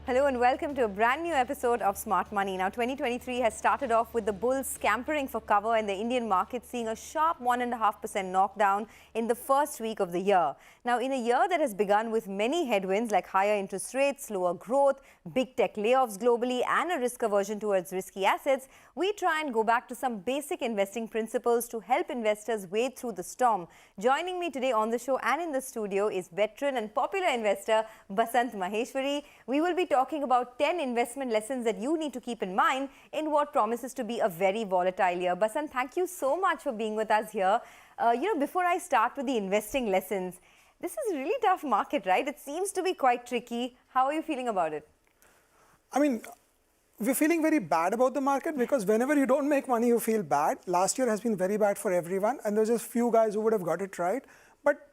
Hello and welcome to a brand new episode of Smart Money. Now, 2023 has started off with the bulls scampering for cover and the Indian market seeing a sharp 1.5% knockdown in the first week of the year. Now, in a year that has begun with many headwinds like higher interest rates, slower growth, big tech layoffs globally and a risk aversion towards risky assets, we try and go back to some basic investing principles to help investors wade through the storm. Joining me today on the show and in the studio is veteran and popular investor Basant Maheshwari. We will be talking about 10 investment lessons that you need to keep in mind in what promises to be a very volatile year. Basant, thank you so much for being with us here. Before I start with the investing lessons, this is a really tough market, right? It seems to be quite tricky. How are you feeling about it? I mean, we're feeling very bad about the market because whenever you don't make money, you feel bad. Last year has been very bad for everyone, and there's just few guys who would have got it right. But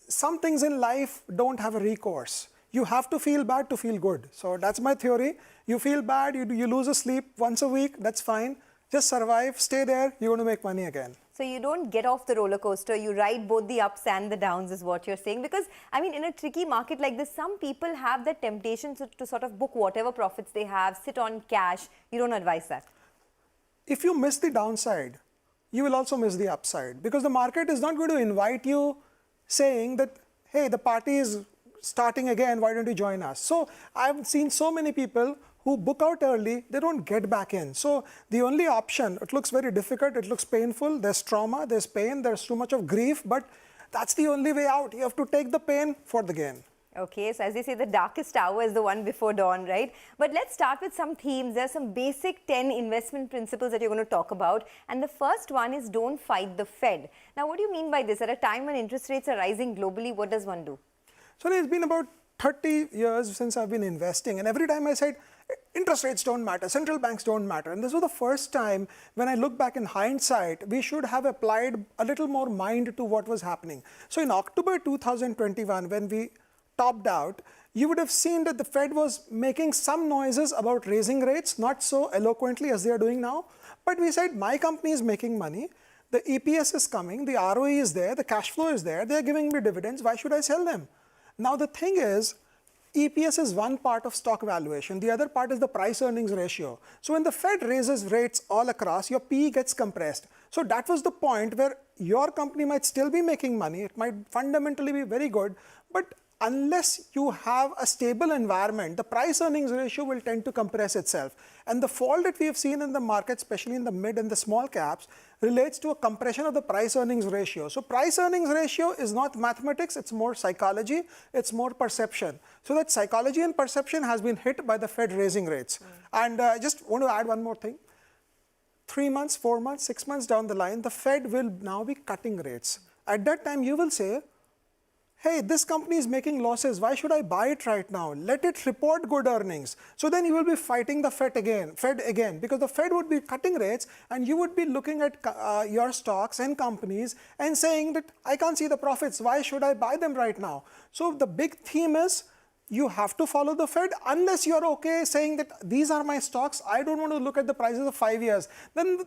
some things in life don't have a recourse. You have to feel bad to feel good. So that's my theory. You feel bad, you lose a sleep once a week, that's fine. Just survive, stay there, you're going to make money again. So you don't get off the roller coaster, you ride both the ups and the downs is what you're saying. Because, I mean, in a tricky market like this, some people have the temptation to sort of book whatever profits they have, sit on cash. You don't advise that. If you miss the downside, you will also miss the upside. Because the market is not going to invite you saying that, hey, the party is starting again, why don't you join us? So I've seen so many people who book out early, they don't get back in. So the only option, it looks very difficult, it looks painful, there's trauma, there's pain, there's too much of grief, but that's the only way out. You have to take the pain for the gain. Okay, so as they say, the darkest hour is the one before dawn, right? But let's start with some themes. There are some basic 10 investment principles that you're going to talk about. And the first one is don't fight the Fed. Now, what do you mean by this? At a time when interest rates are rising globally, what does one do? So it's been about 30 years since I've been investing, and every time I said, interest rates don't matter, central banks don't matter. And this was the first time when I look back in hindsight, we should have applied a little more mind to what was happening. So in October 2021, when we topped out, you would have seen that the Fed was making some noises about raising rates, not so eloquently as they are doing now. But we said, my company is making money, the EPS is coming, the ROE is there, the cash flow is there, they're giving me dividends, why should I sell them? Now the thing is, EPS is one part of stock valuation. The other part is the price earnings ratio. So when the Fed raises rates all across, your PE gets compressed. So that was the point where your company might still be making money. It might fundamentally be very good, but unless you have a stable environment, the price earnings ratio will tend to compress itself. And the fall that we have seen in the market, especially in the mid and the small caps, relates to a compression of the price earnings ratio. So price earnings ratio is not mathematics, it's more psychology, it's more perception. So that psychology and perception has been hit by the Fed raising rates. And I just want to add one more thing. 3 months, 4 months, 6 months down the line, the Fed will now be cutting rates. At that time, you will say, hey, this company is making losses, why should I buy it right now? Let it report good earnings. So then you will be fighting the Fed again, because the Fed would be cutting rates and you would be looking at your stocks and companies and saying that I can't see the profits, why should I buy them right now? So the big theme is you have to follow the Fed unless you're okay saying that these are my stocks, I don't want to look at the prices of 5 years. Then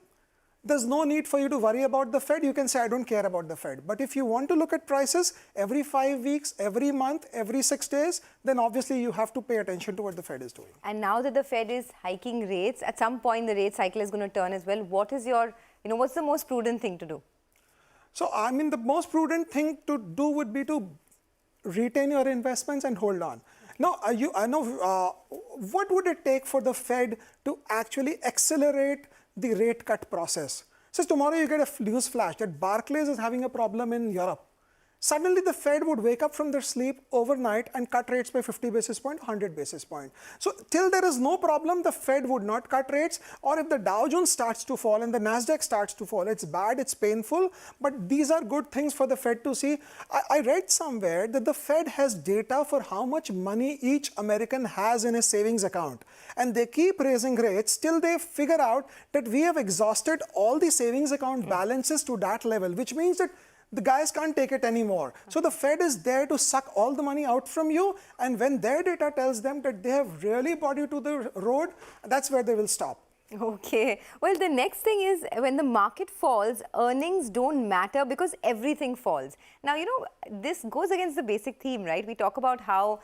there's no need for you to worry about the Fed. You can say, I don't care about the Fed. But if you want to look at prices every 5 weeks, every month, every 6 days, then obviously you have to pay attention to what the Fed is doing. And now that the Fed is hiking rates, at some point the rate cycle is going to turn as well. What is your, what's the most prudent thing to do? So, I mean, the most prudent thing to do would be to retain your investments and hold on. Now, what would it take for the Fed to actually accelerate the rate cut process? So tomorrow you get a news flash that Barclays is having a problem in Europe. Suddenly the Fed would wake up from their sleep overnight and cut rates by 50 basis points, 100 basis points. So till there is no problem, the Fed would not cut rates. Or if the Dow Jones starts to fall and the Nasdaq starts to fall, it's bad, it's painful, but these are good things for the Fed to see. I read somewhere that the Fed has data for how much money each American has in his savings account. And they keep raising rates till they figure out that we have exhausted all the savings account balances to that level, which means that the guys can't take it anymore. So the Fed is there to suck all the money out from you, and when their data tells them that they have really brought you to the road, that's where they will stop. Okay. Well, the next thing is when the market falls, earnings don't matter because everything falls. Now, this goes against the basic theme, right? We talk about how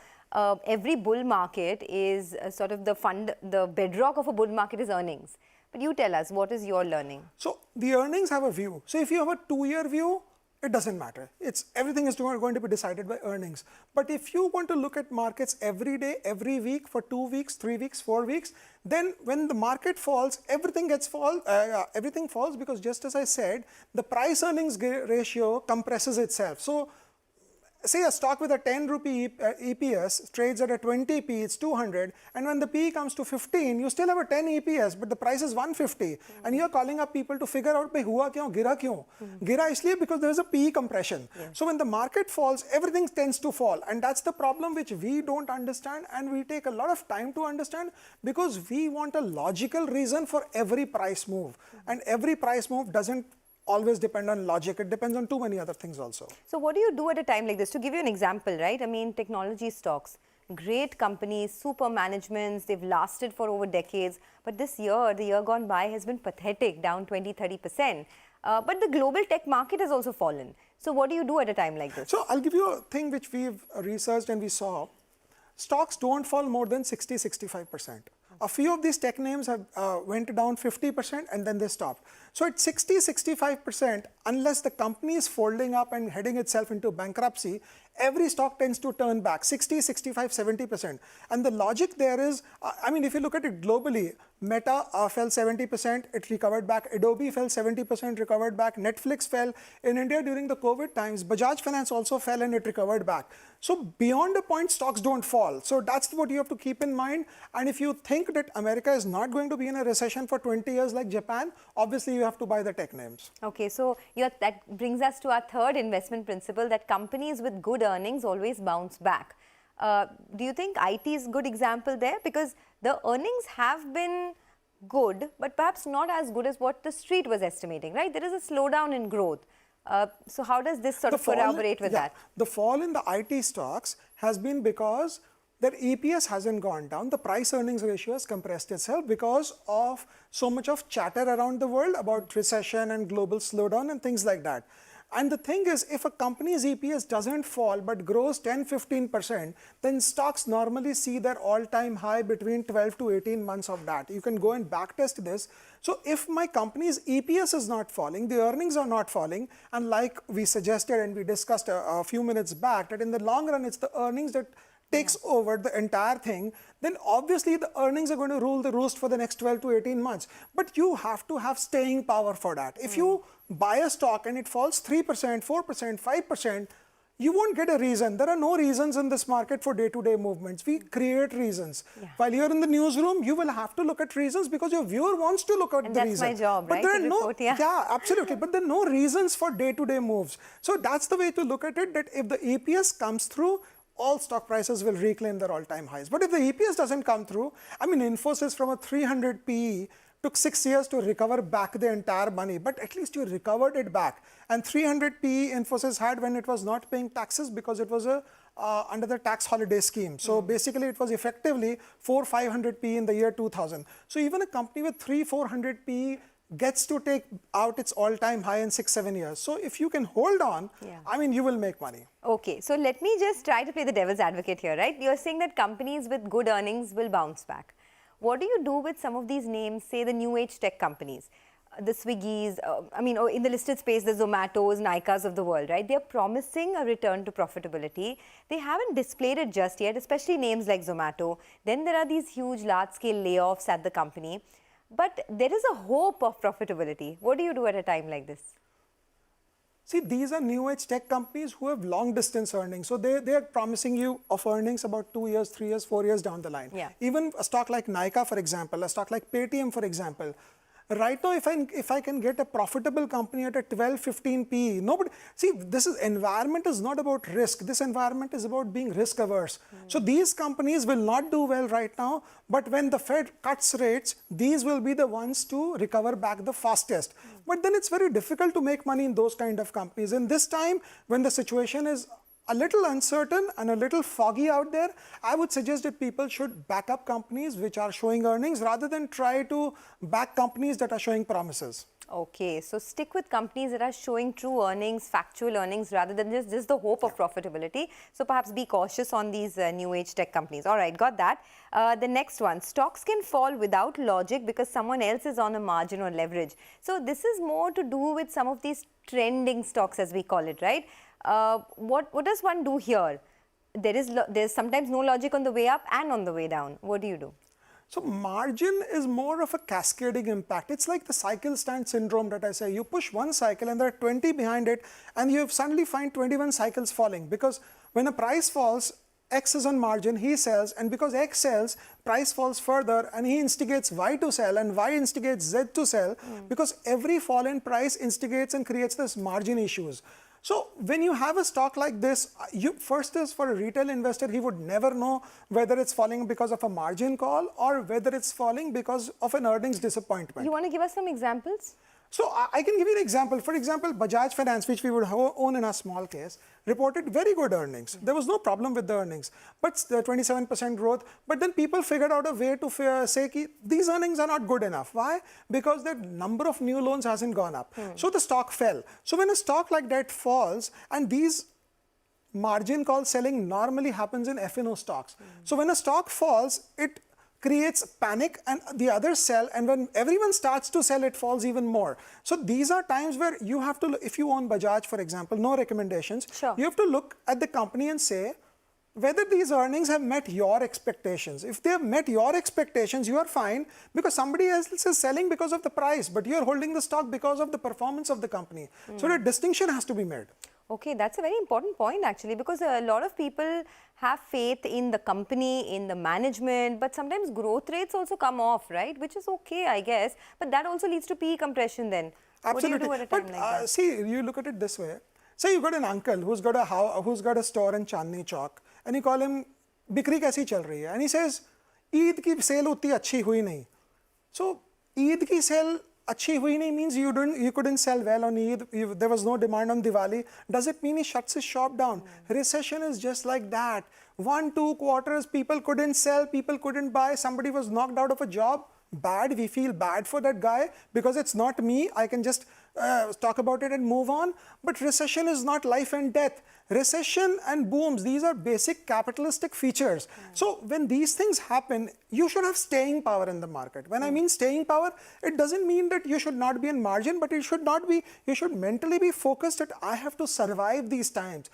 every bull market is sort of the bedrock of a bull market is earnings. But you tell us, what is your learning? So the earnings have a view. So if you have a 2-year view, it doesn't matter. Everything is going to be decided by earnings. But if you want to look at markets every day, every week, for 2 weeks, 3 weeks, 4 weeks, then when the market falls, everything falls because, just as I said, the price earnings ratio compresses itself. So say a stock with a 10 rupee EPS trades at a 20p, it's 200, and when the PE comes to 15, you still have a 10 EPS, but the price is 150, and you're calling up people to figure out, bhai, hua kyun, gira kyun? Gira isliye because there is a PE compression. So when the market falls, everything tends to fall, and that's the problem which we don't understand, and we take a lot of time to understand because we want a logical reason for every price move, and every price move doesn't always depend on logic. It depends on too many other things also. So what do you do at a time like this? To give you an example, right? I mean, technology stocks, great companies, super managements, they've lasted for over decades. But this year, the year gone by has been pathetic, down 20-30%. But the global tech market has also fallen. So what do you do at a time like this? So I'll give you a thing which we've researched and we saw. Stocks don't fall more than 60-65%. A few of these tech names have went down 50% and then they stopped. So at 60-65%, unless the company is folding up and heading itself into bankruptcy, every stock tends to turn back 60-65-70%. And the logic there is, I mean, if you look at it globally, Meta fell 70%, it recovered back. Adobe fell 70%, recovered back. Netflix fell. In India during the COVID times, Bajaj Finance also fell and it recovered back. So beyond a point, stocks don't fall. So that's what you have to keep in mind. And if you think that America is not going to be in a recession for 20 years like Japan, obviously you have to buy the tech names. Okay, so that brings us to our third investment principle, that companies with good earnings always bounce back. Do you think IT is a good example there? Because the earnings have been good, but perhaps not as good as what the street was estimating, right? There is a slowdown in growth. So how does this sort of corroborate with that? The fall in the IT stocks has been because their EPS hasn't gone down. The price earnings ratio has compressed itself because of so much of chatter around the world about recession and global slowdown and things like that. And the thing is, if a company's EPS doesn't fall but grows 10-15%, then stocks normally see their all-time high between 12 to 18 months of that. You can go and backtest this. So if my company's EPS is not falling, the earnings are not falling, and like we suggested and we discussed a few minutes back, that in the long run, it's the earnings that takes over the entire thing, then obviously the earnings are going to rule the roost for the next 12 to 18 months. But you have to have staying power for that. If you buy a stock and it falls 3%, 4%, 5%, you won't get a reason. There are no reasons in this market for day-to-day movements. We create reasons. While you're in the newsroom, you will have to look at reasons because your viewer wants to look at the reasons. That's my job, but right? There are yeah, absolutely. But there are no reasons for day-to-day moves. So that's the way to look at it, that if the EPS comes through, all stock prices will reclaim their all-time highs. But if the EPS doesn't come through, I mean, Infosys from a 300 PE took 6 years to recover back the entire money, but at least you recovered it back. And 300 PE Infosys had when it was not paying taxes because it was under the tax holiday scheme. So basically it was effectively 400-500 PE in the year 2000. So even a company with 300-400 PE gets to take out its all-time high in 6-7 years. So if you can hold on, I mean, you will make money. Okay, so let me just try to play the devil's advocate here, right? You're saying that companies with good earnings will bounce back. What do you do with some of these names, say the new age tech companies, the Swiggies, in the listed space, the Zomatos, Nykas of the world, right? They're promising a return to profitability. They haven't displayed it just yet, especially names like Zomato. Then there are these huge large-scale layoffs at the company. But there is a hope of profitability. What do you do at a time like this? See, these are new age tech companies who have long distance earnings. So they are promising you of earnings about 2 years, 3 years, 4 years down the line. Even a stock like Nykaa, for example, a stock like Paytm, for example. Right now, if I can get a profitable company at a 12-15 PE, nobody, see, environment is not about risk. This environment is about being risk averse. So these companies will not do well right now, but when the Fed cuts rates, these will be the ones to recover back the fastest. But then it's very difficult to make money in those kind of companies. And this time, when the situation is a little uncertain and a little foggy out there, I would suggest that people should back up companies which are showing earnings rather than try to back companies that are showing promises. Okay, so stick with companies that are showing true earnings, factual earnings, rather than just the hope of profitability. So perhaps be cautious on these new age tech companies. All right, got that. The next one, stocks can fall without logic because someone else is on a margin or leverage. So this is more to do with some of these trending stocks, as we call it, right? What does one do here? There's sometimes no logic on the way up and on the way down. What do you do? So margin is more of a cascading impact. It's like the cycle stand syndrome that I say. You push one cycle and there are 20 behind it, and you suddenly find 21 cycles falling, because when a price falls, X is on margin, he sells, and because X sells, price falls further and he instigates Y to sell and Y instigates Z to sell, because every fall in price instigates and creates this margin issues. So when you have a stock like this, first is for a retail investor, he would never know whether it's falling because of a margin call or whether it's falling because of an earnings disappointment. You want to give us some examples? So I can give you an example. For example, Bajaj Finance, which we would own in a small case, reported very good earnings. There was no problem with the earnings, but the 27% growth. But then people figured out a way to say these earnings are not good enough. Why? Because the number of new loans hasn't gone up. So the stock fell. So when a stock like that falls, and these margin call selling normally happens in F&O stocks. So when a stock falls, it creates panic and the others sell, and when everyone starts to sell, it falls even more. So these are times where you have to, if you own Bajaj, for example, no recommendations, sure, you have to look at the company and say whether these earnings have met your expectations. If they have met your expectations, you are fine, because somebody else is selling because of the price, but you are holding the stock because of the performance of the company. So that distinction has to be made. Okay, that's a very important point actually, because a lot of people have faith in the company, in the management, but sometimes growth rates also come off, right? Which is okay, I guess, but that also leads to PE compression then. Absolutely. What do you do at a time like that? See, you look at it this way. Say you got an uncle who's got a store in Chandni Chowk, and you call him, "Bikri kaisi chal rahi hai?" And he says, "Eid ki sale utni achhi hui nahi." So Eid ki sale achhi hui nahi means you couldn't sell well on Eid, there was no demand on Diwali. Does it mean he shuts his shop down? Recession is just like that. 1-2 quarters, people couldn't sell, people couldn't buy, somebody was knocked out of a job. Bad, we feel bad for that guy because it's not me. I can just talk about it and move on. But recession is not life and death. Recession and booms, these are basic capitalistic features. So when these things happen, you should have staying power in the market. When I mean staying power, it doesn't mean that you should not be in margin, but it should not be, you should mentally be focused that I have to survive these times.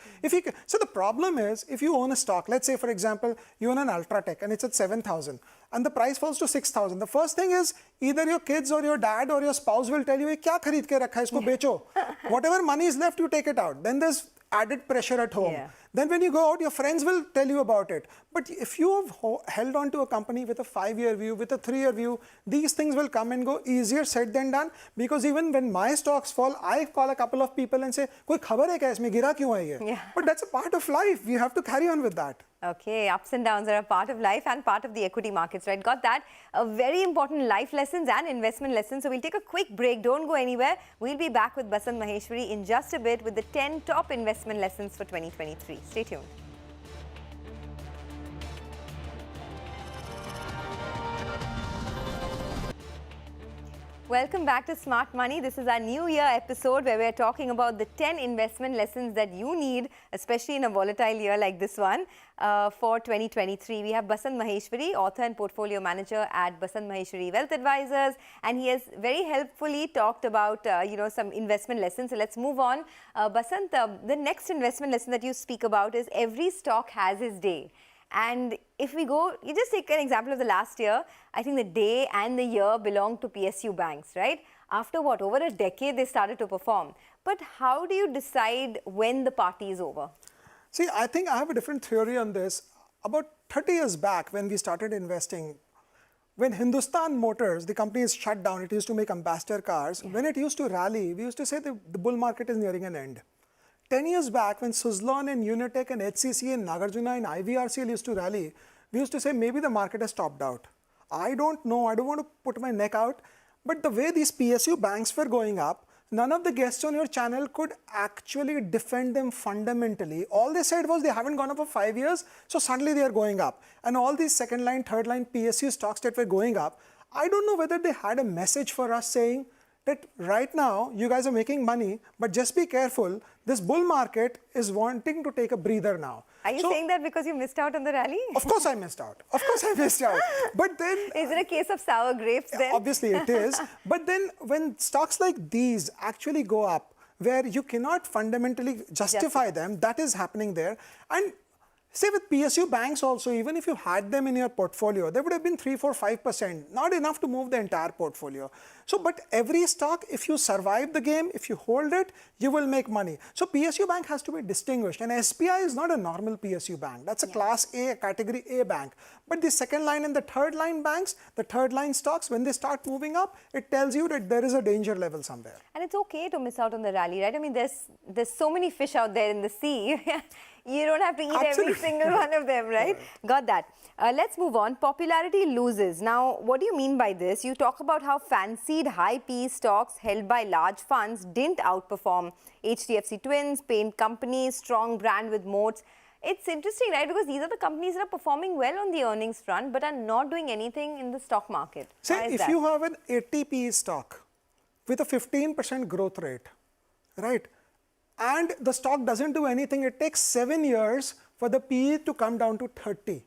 So the problem is, if you own a stock, let's say for example, you own an Ultratech and it's at 7,000 and the price falls to 6,000. The first thing is either your kids or your dad or your spouse will tell you, "Kya kharid ke rakha hai, isko becho." Whatever money is left, you take it out. Then there's added pressure at home. Yeah. Then when you go out, your friends will tell you about it. But if you have held on to a company with a 5-year view, with a 3-year view, these things will come and go, easier said than done. Because even when my stocks fall, I call a couple of people and say, "Koi khabar hai kya isme gira kyun hai ye?" Yeah. But that's a part of life. We have to carry on with that. Okay, ups and downs are a part of life and part of the equity markets, right? Got that. Very important life lessons and investment lessons. So we'll take a quick break. Don't go anywhere. We'll be back with Basant Maheshwari in just a bit with the 10 top investment lessons for 2023. Stay tuned. Welcome back to Smart Money. This is our New Year episode where we're talking about the 10 investment lessons that you need, especially in a volatile year like this one, for 2023. We have Basant Maheshwari, author and portfolio manager at Basant Maheshwari Wealth Advisors, and he has very helpfully talked about, some investment lessons. So let's move on. Basant, the next investment lesson that you speak about is every stock has its day. And if we go, you just take an example of the last year, I think the day and the year belong to PSU banks, right? After what, over a decade, they started to perform. But how do you decide when the party is over? See, I think I have a different theory on this. About 30 years back, when we started investing, when Hindustan Motors, the company is shut down, it used to make ambassador cars. When it used to rally, we used to say the bull market is nearing an end. 10 years back, when Suzlon and Unitech and HCC and Nagarjuna and IVRCL used to rally, we used to say maybe the market has topped out. I don't know, I don't want to put my neck out, but the way these PSU banks were going up, none of the guests on your channel could actually defend them fundamentally. All they said was they haven't gone up for 5 years, so suddenly they are going up. And all these second line, third line PSU stocks that were going up, I don't know whether they had a message for us saying that right now you guys are making money, but just be careful, this bull market is wanting to take a breather now. Are you saying that because you missed out on the rally? Of course I missed out. Of course I missed out. But then... Is it a case of sour grapes then? Obviously it is. But then when stocks like these actually go up, where you cannot fundamentally justify them, that is happening there. And say with PSU banks also, even if you had them in your portfolio, they would have been 3, 4, 5%, not enough to move the entire portfolio. So, but every stock, if you survive the game, if you hold it, you will make money. So PSU bank has to be distinguished. And SBI is not a normal PSU bank. That's a class A, category A bank. But the second line and the third line banks, the third line stocks, when they start moving up, it tells you that there is a danger level somewhere. And it's okay to miss out on the rally, right? I mean, there's so many fish out there in the sea. You don't have to eat every single one of them, right? Got that. Let's move on. Popularity loses. Now, what do you mean by this? You talk about how fancied high PE stocks held by large funds didn't outperform HDFC Twins, paint companies, strong brand with moats. It's interesting, right? Because these are the companies that are performing well on the earnings front, but are not doing anything in the stock market. Say, if you have an 80 PE stock with a 15% growth rate, right? And the stock doesn't do anything, it takes 7 years for the PE to come down to 30.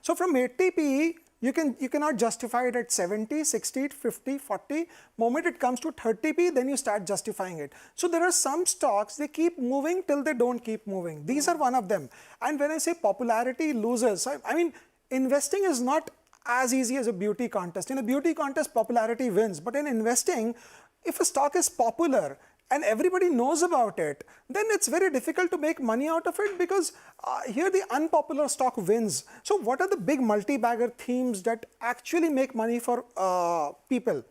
So from 80 PE, you cannot justify it at 70, 60, 50, 40. Moment it comes to 30 PE, then you start justifying it. So there are some stocks, they keep moving till they don't keep moving. These are one of them. And when I say popularity loses, I mean, investing is not as easy as a beauty contest. In a beauty contest, popularity wins. But in investing, if a stock is popular, and everybody knows about it, then it's very difficult to make money out of it because here the unpopular stock wins. So what are the big multi-bagger themes that actually make money for people?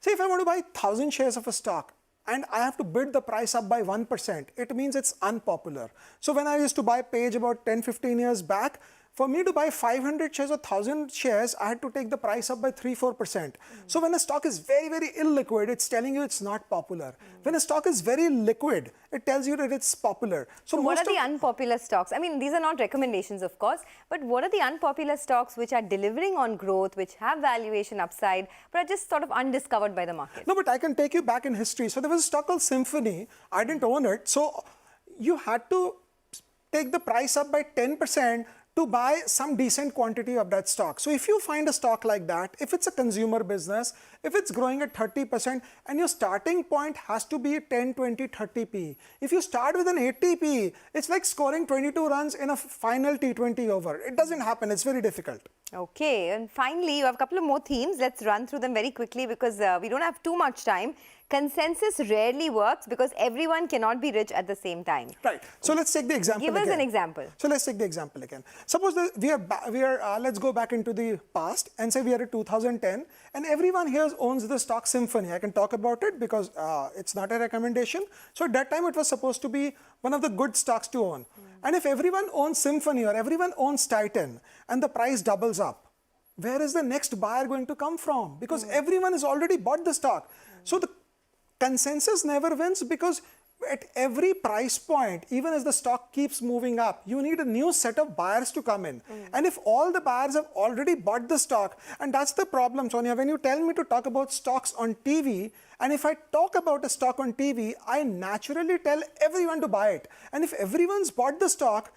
Say if I want to buy 1,000 shares of a stock and I have to bid the price up by 1%, it means it's unpopular. So when I used to buy Page about 10, 15 years back, for me to buy 500 shares or 1,000 shares, I had to take the price up by 3, 4%. So when a stock is very, very illiquid, it's telling you it's not popular. When a stock is very liquid, it tells you that it's popular. So what are the unpopular stocks? I mean, these are not recommendations, of course, but what are the unpopular stocks which are delivering on growth, which have valuation upside, but are just sort of undiscovered by the market? No, but I can take you back in history. So there was a stock called Symphony. I didn't own it. So you had to take the price up by 10% to buy some decent quantity of that stock. So if you find a stock like that, if it's a consumer business, if it's growing at 30% and your starting point has to be 10, 20, 30 PE. If you start with an 80 PE, it's like scoring 22 runs in a final T20 over. It doesn't happen. It's very difficult. Okay, and finally, you have a couple of more themes. Let's run through them very quickly because we don't have too much time. Consensus rarely works because everyone cannot be rich at the same time. Right. So let's take the example again. Give us an example. So let's take the example again. Suppose let's go back into the past and say we are at 2010 and everyone here owns the stock Symphony. I can talk about it because it's not a recommendation. So at that time it was supposed to be one of the good stocks to own. And if everyone owns Symphony or everyone owns Titan and the price doubles up, where is the next buyer going to come from? Because everyone has already bought the stock. So the consensus never wins because at every price point, even as the stock keeps moving up, you need a new set of buyers to come in. And if all the buyers have already bought the stock, and that's the problem, Sonia, when you tell me to talk about stocks on TV, and if I talk about a stock on TV, I naturally tell everyone to buy it. And if everyone's bought the stock,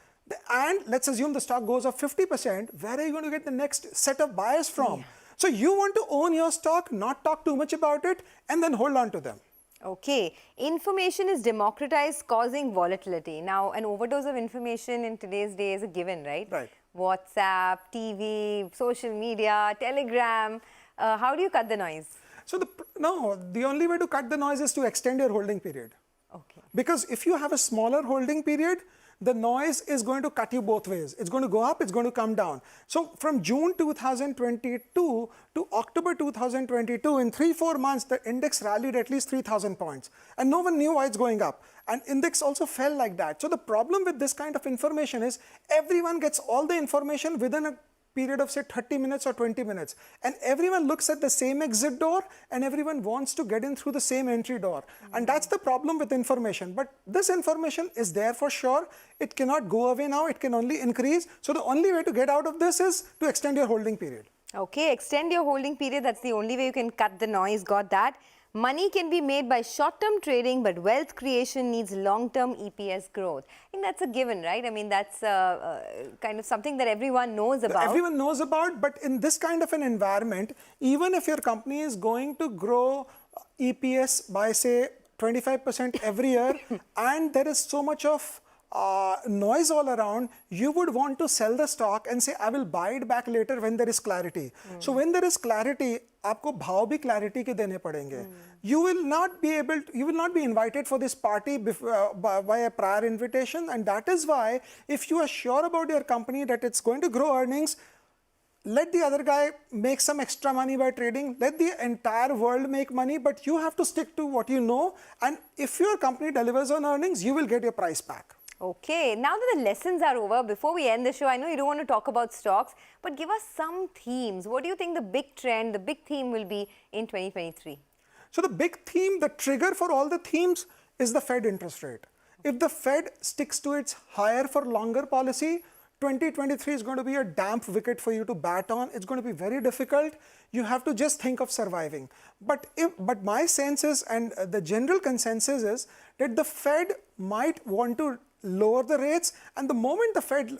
and let's assume the stock goes up 50%, where are you going to get the next set of buyers from? So you want to own your stock, not talk too much about it, and then hold on to them. Okay, information is democratized, causing volatility. Now, an overdose of information in today's day is a given, right? Right. WhatsApp, TV, social media, Telegram. How do you cut the noise? So the only way to cut the noise is to extend your holding period. Okay. Because if you have a smaller holding period, the noise is going to cut you both ways. It's going to go up, it's going to come down. So from June 2022 to October 2022, in 3-4 months, the index rallied at least 3,000 points. And no one knew why it's going up. And index also fell like that. So the problem with this kind of information is everyone gets all the information within a period of say 30 minutes or 20 minutes, and everyone looks at the same exit door and everyone wants to get in through the same entry door. And that's the problem with information. But this information is there for sure. It cannot go away now. It can only increase. So the only way to get out of this is to extend your holding period. Okay, extend your holding period. That's the only way you can cut the noise. Got that. Money can be made by short-term trading, but wealth creation needs long-term EPS growth. I think that's a given, right? I mean, that's kind of something that everyone knows about. Everyone knows about, but in this kind of an environment, even if your company is going to grow EPS by, say, 25% every year, and there is so much of noise all around, you would want to sell the stock and say, I will buy it back later when there is clarity. So when there is clarity, आपको भाव भी clarity के देने पड़ेंगे. You will not be invited for this party by a prior invitation, and that is why if you are sure about your company that it's going to grow earnings, let the other guy make some extra money by trading. Let the entire world make money, but you have to stick to what you know. And if your company delivers on earnings, you will get your price back. Okay, now that the lessons are over, before we end the show, I know you don't want to talk about stocks, but give us some themes. What do you think the big trend, the big theme will be in 2023? So the big theme, the trigger for all the themes is the Fed interest rate. If the Fed sticks to its higher for longer policy, 2023 is going to be a damp wicket for you to bat on. It's going to be very difficult. You have to just think of surviving. But my sense is, and the general consensus is, that the Fed might want to lower the rates, and the moment the Fed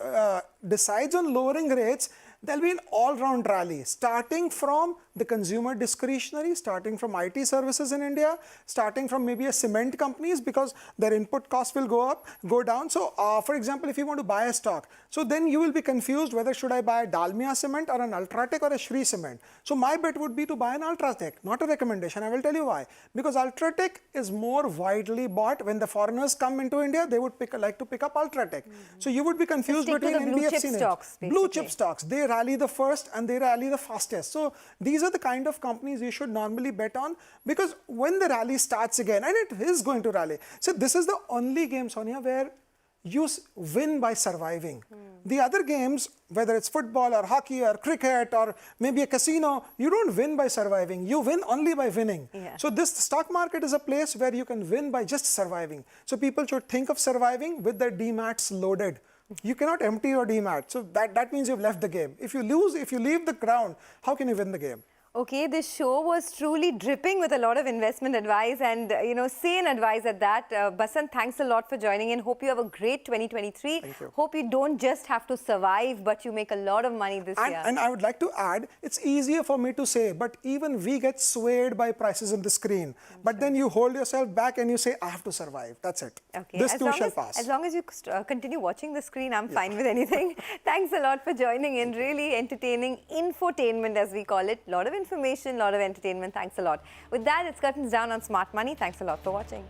decides on lowering rates, there'll be an all-round rally, starting from the consumer discretionary, starting from IT services in India, starting from maybe a cement companies, because their input costs will go down. So, for example, if you want to buy a stock, so then you will be confused whether should I buy a Dalmia cement or an Ultratech or a Shri cement. So my bet would be to buy an Ultratech, not a recommendation. I will tell you why. Because Ultratech is more widely bought. When the foreigners come into India, they would like to pick up Ultratech. So you would be confused between NBFC names. Blue chip stocks, they rally the first and they rally the fastest. So these are the kind of companies you should normally bet on, because when the rally starts again, and it is going to rally. So this is the only game, Sonia, where you win by surviving. The other games, whether it's football or hockey or cricket or maybe a casino, you don't win by surviving. You win only by winning. Yeah. So this stock market is a place where you can win by just surviving. So people should think of surviving with their DMATs loaded. You cannot empty your DMAT. So that means you've left the game. If you lose, if you leave the ground, how can you win the game? Okay, this show was truly dripping with a lot of investment advice and, sane advice at that. Basant, thanks a lot for joining in. Hope you have a great 2023. Thank you. Hope you don't just have to survive, but you make a lot of money this year. And I would like to add, it's easier for me to say, but even we get swayed by prices on the screen. But then you hold yourself back and you say, I have to survive. That's it. Okay. This too shall pass. As long as you continue watching the screen, I'm fine with anything. Thanks a lot for joining in. Really entertaining infotainment, as we call it. A lot of information, a lot of entertainment. Thanks a lot. With that, it's curtains down on Smart Money. Thanks a lot for watching.